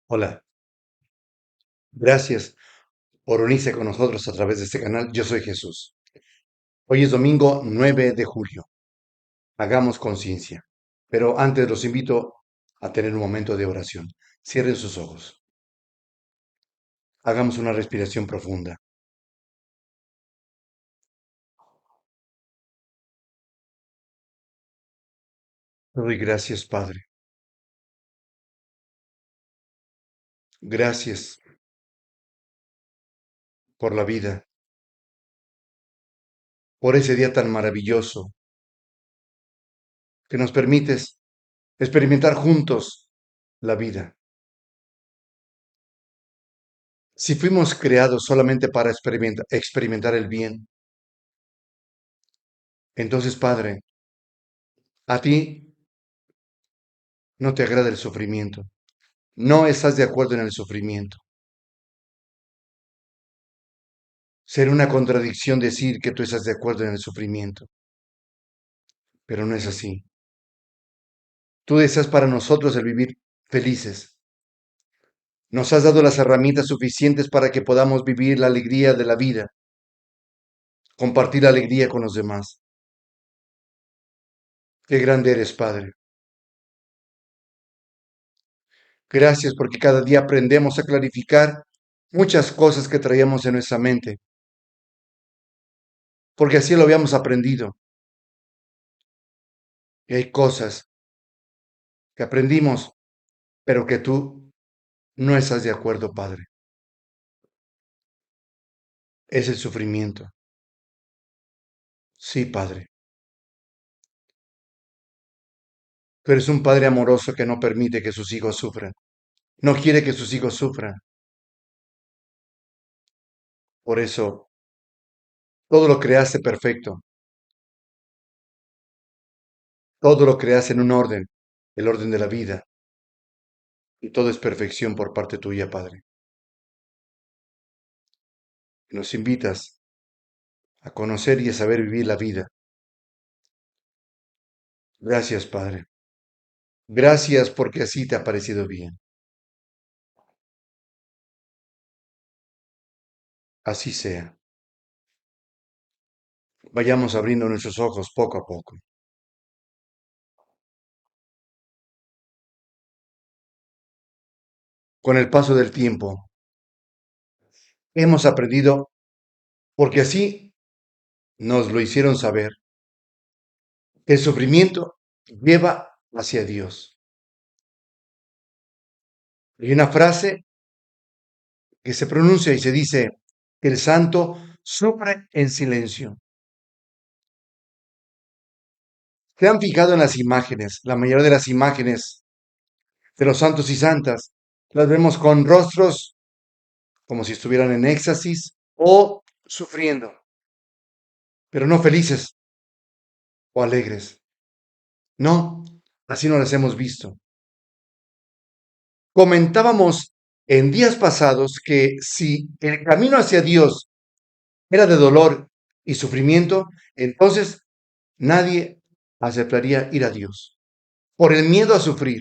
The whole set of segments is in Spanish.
Hola, gracias por unirse con nosotros a través de este canal. Yo soy Jesús. Hoy es domingo 9 de julio. Hagamos conciencia. Pero antes los invito a tener un momento de oración. Cierren sus ojos. Hagamos una respiración profunda. Te doy gracias, Padre. Gracias por la vida, por ese día tan maravilloso que nos permites experimentar juntos la vida. Si fuimos creados solamente para experimentar el bien, entonces, Padre, a ti no te agrada el sufrimiento. No estás de acuerdo en el sufrimiento. Será una contradicción decir que tú estás de acuerdo en el sufrimiento, pero no es así. Tú deseas para nosotros el vivir felices. Nos has dado las herramientas suficientes para que podamos vivir la alegría de la vida, compartir la alegría con los demás. Qué grande eres, Padre. Gracias porque cada día aprendemos a clarificar muchas cosas que traíamos en nuestra mente, porque así lo habíamos aprendido. Y hay cosas que aprendimos, pero que tú no estás de acuerdo, Padre. Es el sufrimiento. Sí, Padre. Tú eres un Padre amoroso que no permite que sus hijos sufran. No quiere que sus hijos sufran. Por eso, todo lo creaste perfecto. Todo lo creaste en un orden, el orden de la vida. Y todo es perfección por parte tuya, Padre. Nos invitas a conocer y a saber vivir la vida. Gracias, Padre. Gracias porque así te ha parecido bien. Así sea. Vayamos abriendo nuestros ojos poco a poco. Con el paso del tiempo, hemos aprendido, porque así nos lo hicieron saber, que el sufrimiento lleva hacia Dios. Hay una frase que se pronuncia y se dice que el santo sufre en silencio. ¿Se han fijado en las imágenes? La mayoría de las imágenes de los santos y santas las vemos con rostros como si estuvieran en éxtasis o sufriendo, pero no felices o alegres. No, así no las hemos visto. Comentábamos en días pasados que si el camino hacia Dios era de dolor y sufrimiento, entonces nadie aceptaría ir a Dios por el miedo a sufrir.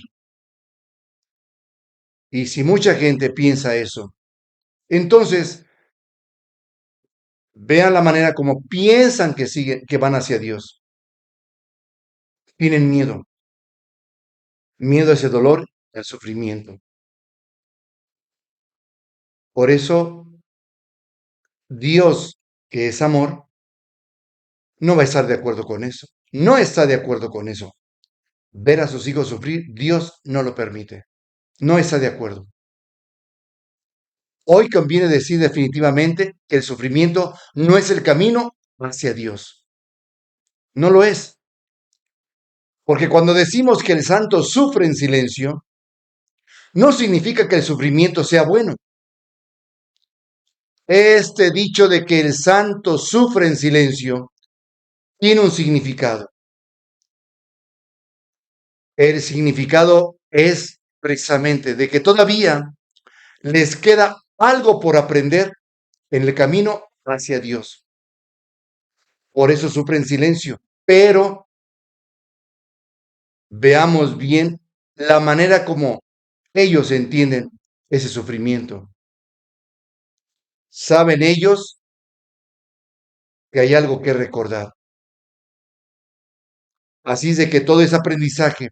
Y si mucha gente piensa eso, entonces vean la manera como piensan que siguen, que van hacia Dios. Tienen miedo, miedo a ese dolor, al sufrimiento. Por eso Dios, que es amor, no va a estar de acuerdo con eso. No está de acuerdo con eso. Ver a sus hijos sufrir, Dios no lo permite. No está de acuerdo. Hoy conviene decir definitivamente que el sufrimiento no es el camino hacia Dios. No lo es. Porque cuando decimos que el santo sufre en silencio, no significa que el sufrimiento sea bueno. Este dicho de que el santo sufre en silencio tiene un significado. El significado es precisamente de que todavía les queda algo por aprender en el camino hacia Dios. Por eso sufre en silencio. Pero veamos bien la manera como ellos entienden ese sufrimiento. Saben ellos que hay algo que recordar. Así es de que todo es aprendizaje.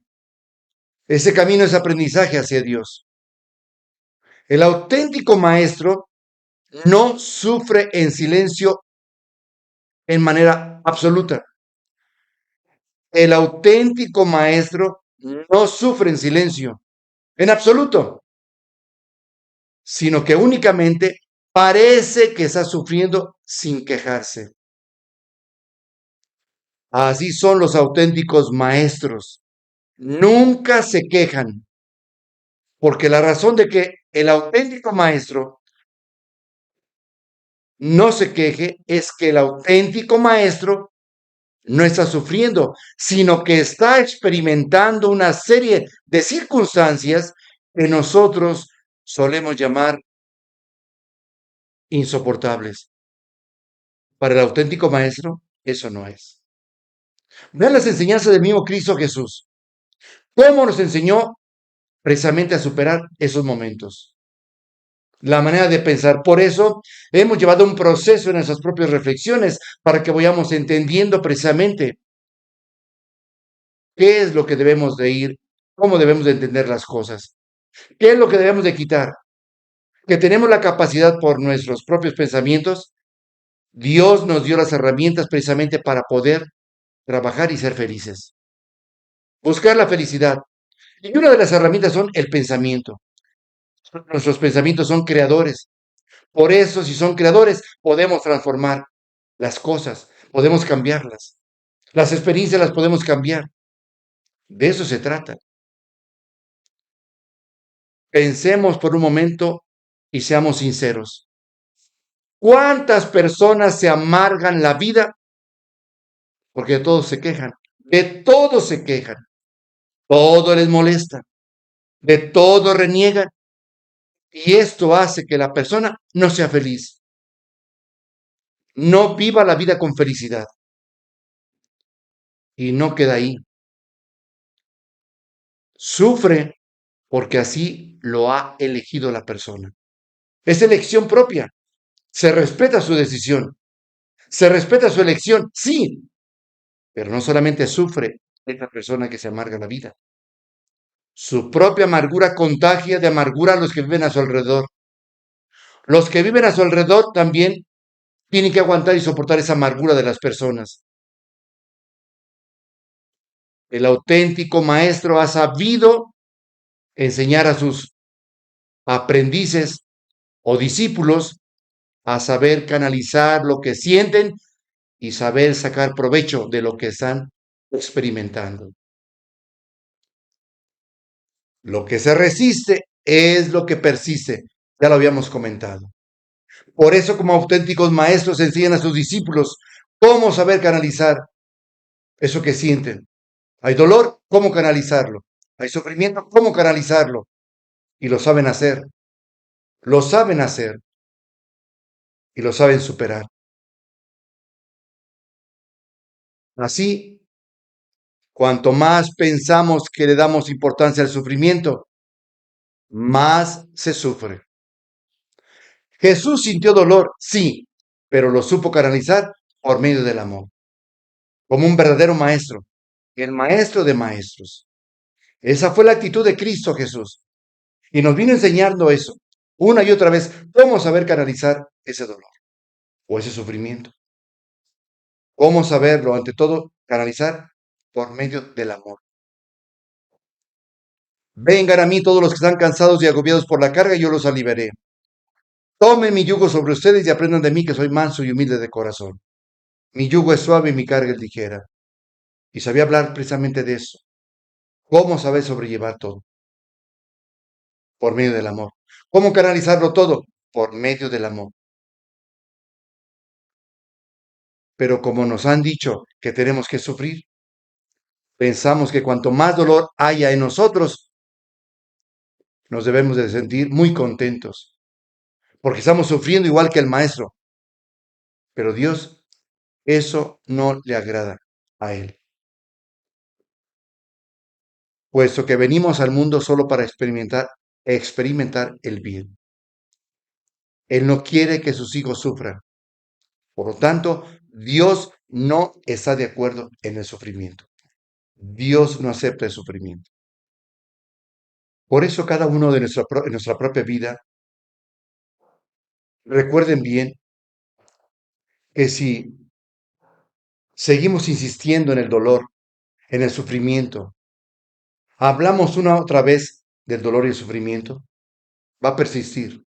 Ese camino es aprendizaje hacia Dios. El auténtico maestro no sufre en silencio en manera absoluta. El auténtico maestro no sufre en silencio, en absoluto, sino que únicamente parece que está sufriendo sin quejarse. Así son los auténticos maestros. Nunca se quejan, porque la razón de que el auténtico maestro no se queje es que el auténtico maestro no está sufriendo, sino que está experimentando una serie de circunstancias que nosotros solemos llamar insoportables. Para el auténtico maestro, eso no es. Vean las enseñanzas del mismo Cristo Jesús. ¿Cómo nos enseñó precisamente a superar esos momentos? La manera de pensar. Por eso hemos llevado un proceso en nuestras propias reflexiones para que vayamos entendiendo precisamente qué es lo que debemos de ir, cómo debemos de entender las cosas, qué es lo que debemos de quitar, que tenemos la capacidad por nuestros propios pensamientos. Dios nos dio las herramientas precisamente para poder trabajar y ser felices, buscar la felicidad. Y una de las herramientas son el pensamiento. Nuestros pensamientos son creadores. Por eso, si son creadores, podemos transformar las cosas, podemos cambiarlas. Las experiencias las podemos cambiar. De eso se trata. Pensemos por un momento y seamos sinceros. ¿Cuántas personas se amargan la vida? Porque de todos se quejan. De todos se quejan. Todo les molesta. De todo reniegan. Y esto hace que la persona no sea feliz. No viva la vida con felicidad. Y no queda ahí. Sufre porque así lo ha elegido la persona. Es elección propia. Se respeta su decisión. Se respeta su elección, sí, pero no solamente sufre esta persona que se amarga la vida. Su propia amargura contagia de amargura a los que viven a su alrededor. Los que viven a su alrededor también tienen que aguantar y soportar esa amargura de las personas. El auténtico maestro ha sabido enseñar a sus aprendices o discípulos a saber canalizar lo que sienten y saber sacar provecho de lo que están experimentando. Lo que se resiste es lo que persiste. Ya lo habíamos comentado. Por eso, como auténticos maestros, enseñan a sus discípulos cómo saber canalizar eso que sienten. Hay dolor, cómo canalizarlo. Hay sufrimiento, cómo canalizarlo. Y lo saben hacer. Lo saben hacer. Y lo saben superar. Así, cuanto más pensamos que le damos importancia al sufrimiento, más se sufre. Jesús sintió dolor, sí, pero lo supo canalizar por medio del amor, como un verdadero maestro, el maestro de maestros. Esa fue la actitud de Cristo Jesús. Y nos vino enseñando eso, una y otra vez, cómo saber canalizar ese dolor o ese sufrimiento. Cómo saberlo, ante todo, canalizar por medio del amor. Vengan a mí todos los que están cansados y agobiados por la carga, y yo los aliviaré. Tomen mi yugo sobre ustedes y aprendan de mí que soy manso y humilde de corazón. Mi yugo es suave y mi carga es ligera. Y sabía hablar precisamente de eso. ¿Cómo saber sobrellevar todo? Por medio del amor. ¿Cómo canalizarlo todo? Por medio del amor. Pero como nos han dicho que tenemos que sufrir, pensamos que cuanto más dolor haya en nosotros, nos debemos de sentir muy contentos, porque estamos sufriendo igual que el maestro. Pero Dios, eso no le agrada a Él, puesto que venimos al mundo solo para experimentar experimentar el bien. Él no quiere que sus hijos sufran. Por lo tanto, Dios no está de acuerdo en el sufrimiento. Dios no acepta el sufrimiento. Por eso cada uno de en nuestra propia vida, recuerden bien que si seguimos insistiendo en el dolor, en el sufrimiento, hablamos una otra vez del dolor y el sufrimiento, va a persistir,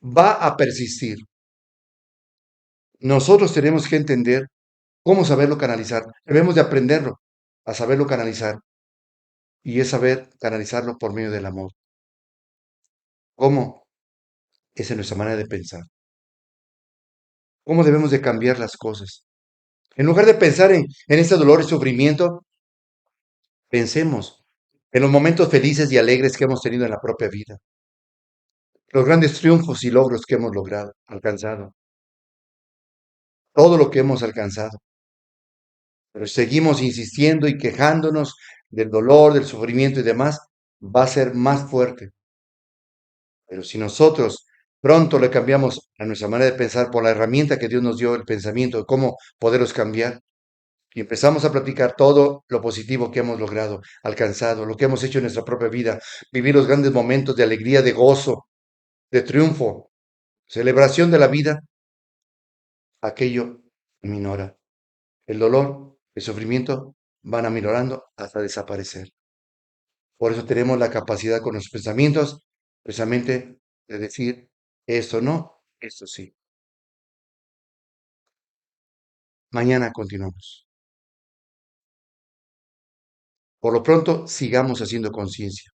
va a persistir. Nosotros tenemos que entender cómo saberlo canalizar. Debemos de aprenderlo a saberlo canalizar y es saber canalizarlo por medio del amor. ¿Cómo? Esa es nuestra manera de pensar. ¿Cómo debemos de cambiar las cosas? En lugar de pensar en ese dolor y sufrimiento, pensemos en los momentos felices y alegres que hemos tenido en la propia vida, los grandes triunfos y logros que hemos logrado, alcanzado, todo lo que hemos alcanzado. Pero seguimos insistiendo y quejándonos del dolor, del sufrimiento y demás, va a ser más fuerte. Pero si nosotros pronto le cambiamos a nuestra manera de pensar por la herramienta que Dios nos dio, el pensamiento, de cómo poderlos cambiar, y empezamos a platicar todo lo positivo que hemos logrado, alcanzado, lo que hemos hecho en nuestra propia vida, vivir los grandes momentos de alegría, de gozo, de triunfo, celebración de la vida, aquello minora. El dolor, el sufrimiento van aminorando hasta desaparecer. Por eso tenemos la capacidad con los pensamientos, precisamente de decir, esto no, esto sí. Mañana continuamos. Por lo pronto, sigamos haciendo conciencia.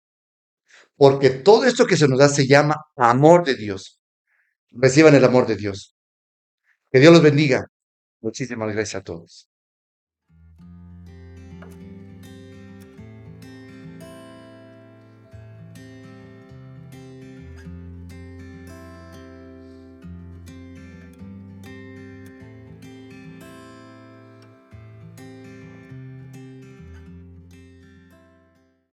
Porque todo esto que se nos da se llama amor de Dios. Reciban el amor de Dios. Que Dios los bendiga. Muchísimas gracias a todos.